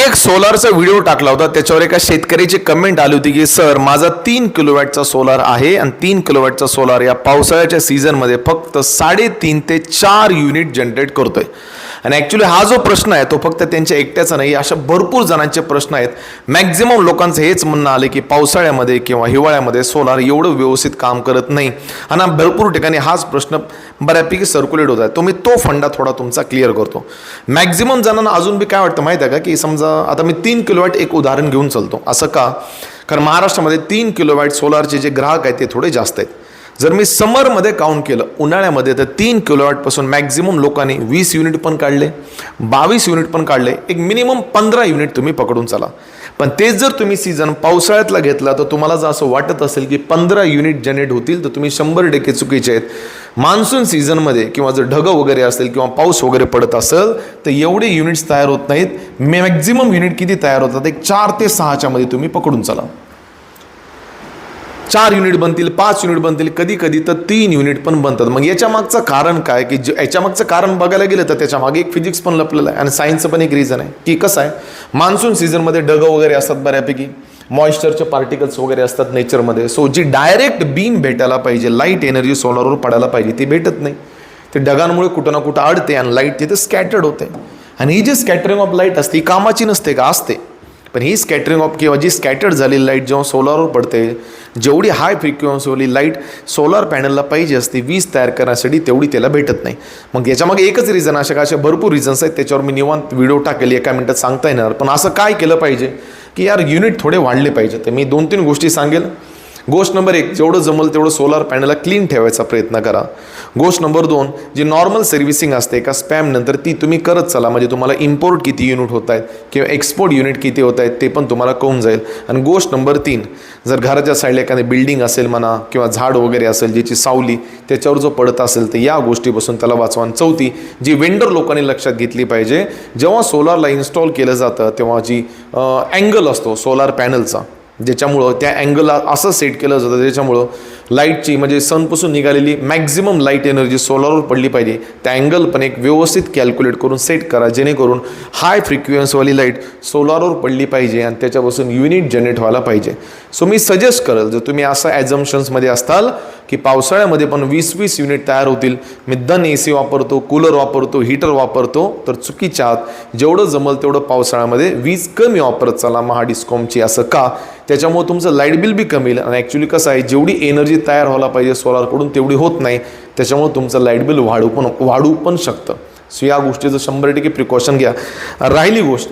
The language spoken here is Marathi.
एक सोलारचा व्हिडिओ टाकला होता, त्याच्यावर एका शेतकऱ्याची कमेंट आली होती की सर माझा 3 किलोवॅटचा सोलार आहे आणि 3 किलोवॅटचा सोलार या पावसाळ्याच्या सीझनमध्ये फक्त 3.5 ते 4 युनिट जनरेट करतोय. आणि ॲक्च्युली हा जो प्रश्न आहे तो फक्त त्यांच्या एकट्याचा नाही, अशा भरपूर जणांचे प्रश्न आहेत. मॅक्झिमम लोकांचं हेच म्हणणं आलं की पावसाळ्यामध्ये किंवा हिवाळ्यामध्ये सोलार एवढं व्यवस्थित काम करत नाही आणि भरपूर ठिकाणी हाच प्रश्न बऱ्यापैकी सर्क्युलेट होत आहे. तो मी तो फंडा थोडा तुमचा क्लिअर करतो. मॅक्झिमम जणांना अजून बी काय वाटतं माहिती आहे का की समजा आता मी 3 किलोवॅट एक उदाहरण घेऊन चालतो. असं का? कारण महाराष्ट्रामध्ये 3 किलोवॅट सोलारचे जे ग्राहक आहेत ते थोडे जास्त आहेत. जर मी समरमध्ये काउंट केलं, उन्हाळ्यामध्ये, तर 3 किलोवॅटपासून मॅक्झिमम लोकांनी 20 युनिट पण काढले, 22 युनिट पण काढले, एक मिनिमम 15 युनिट तुम्ही पकडून चला. पण तेच जर तुम्ही सीझन पावसाळ्यातला घेतला तर तुम्हाला जर असं वाटत असेल की 15 युनिट जनरेट होतील तर तुम्ही 100% चुकीचे आहेत. मान्सून सीझनमध्ये किंवा जर ढगं वगैरे असेल किंवा पाऊस वगैरे पडत असेल तर एवढे युनिट्स तयार होत नाहीत. मॅक्झिमम युनिट किती तयार होतात? एक 4 ते 6च्या मध्ये तुम्ही पकडून चला. 4 युनिट बनतील, 5 युनिट बनतील, कधी कधी तर 3 युनिट पण बनतात. मग याच्या मागचं कारण काय की याच्या मागचं कारण बघायला गेलं तर त्याच्या मागे एक फिजिक्स पण लपलेलं आहे आणि सायन्सचं पण एक रिझन आहे की कसं आहे, मान्सून सीझनमध्ये ढगं वगैरे असतात, बऱ्यापैकी मॉइश्चरचे पार्टिकल्स वगैरे असतात नेचरमध्ये. सो जी डायरेक्ट बीम भेटायला पाहिजे, लाईट एनर्जी सोलारवर पडायला पाहिजे, ती भेटत नाही. ते ढगांमुळे कुठं ना कुठं अडते आणि लाईट तिथे स्कॅटर्ड होते. आणि ही जी स्कॅटरिंग ऑफ लाईट असते ही कामाची नसते का? असते. पण ही स्कॅटरिंग ऑफ किंवा जी स्कॅटर्ड झालेली लाईट जेव्हा सोलारवर पडते, जेवढी हाय फ्रिक्वेन्सीवाली लाईट सोलार पॅनलला पाहिजे असते वीज तयार करण्यासाठी, तेवढी त्याला भेटत नाही. मग याच्यामागे एकच रिझन, अशा भरपूर रिझन्स आहेत, त्याच्यावर मी निवांत व्हिडिओ टाकेल, एका मिनिटात सांगता येणार. पण असं काय केलं पाहिजे की यार युनिट थोडे वाढले पाहिजे. तर मी 2-3 गोष्टी सांगेल. गोष्ट नंबर 1, जेवढं जमल तेवढं सोलार पॅनलला क्लीन ठेवायचा प्रयत्न करा. गोष्ट नंबर 2, जी नॉर्मल सर्व्हिसिंग असते एका स्पॅम नंतर ती तुम्ही करत चला, म्हणजे तुम्हाला इम्पोर्ट किती युनिट होत आहेत किंवा एक्सपोर्ट युनिट किती होत आहेत ते पण तुम्हाला कळून जाईल. आणि गोष्ट नंबर 3, जर घराच्या साईडला एखादी बिल्डिंग असेल म्हणा किंवा झाड वगैरे असेल ज्याची सावली त्याच्यावर जो पडत असेल तर या गोष्टीपासून त्याला वाचवा. 4थी, जी वेंडर लोकांनी लक्षात घेतली पाहिजे, जेव्हा सोलारला इन्स्टॉल केलं जातं तेव्हा जी अँगल असतो सोलार पॅनलचा, ज्याच्यामुळं त्या अँगलला असं सेट केलं जातं त्याच्यामुळं लाईटची म्हणजे सनपासून निघालेली मॅक्झिमम लाईट एनर्जी सोलारवर पडली पाहिजे. त्या अँगल पण एक व्यवस्थित कॅल्क्युलेट करून सेट करा, जेणेकरून हाय फ्रिक्वेन्सीवाली लाईट सोलारवर पडली पाहिजे आणि त्याच्यापासून युनिट जनरेट व्हायला पाहिजे. सो मी सजेस्ट करेल, जर तुम्ही असं ॲझम्पशन्समध्ये असताल की पावसाळ्यामध्ये पण 20-20 युनिट तयार होतील, मी धन AC वापरतो, कूलर वापरतो, हीटर वापरतो, तर चुकीच्या आहात. जेवढं जमल तेवढं पावसाळ्यामध्ये वीज कमी वापरत चला महाडिस्कॉमची. असं का? त्याच्यामुळे तुमचं लाईट बिल बी कमी येईल आणि ॲक्च्युली कसं आहे, जेवढी एनर्जी तयार व्हायला पाहिजे सोलारकडून तेवढी होत नाही, त्याच्यामुळे तुमचं लाईट बिल वाढू पण शकतं. सो या गोष्टीचं 100% प्रिकॉशन घ्या. राहिली गोष्ट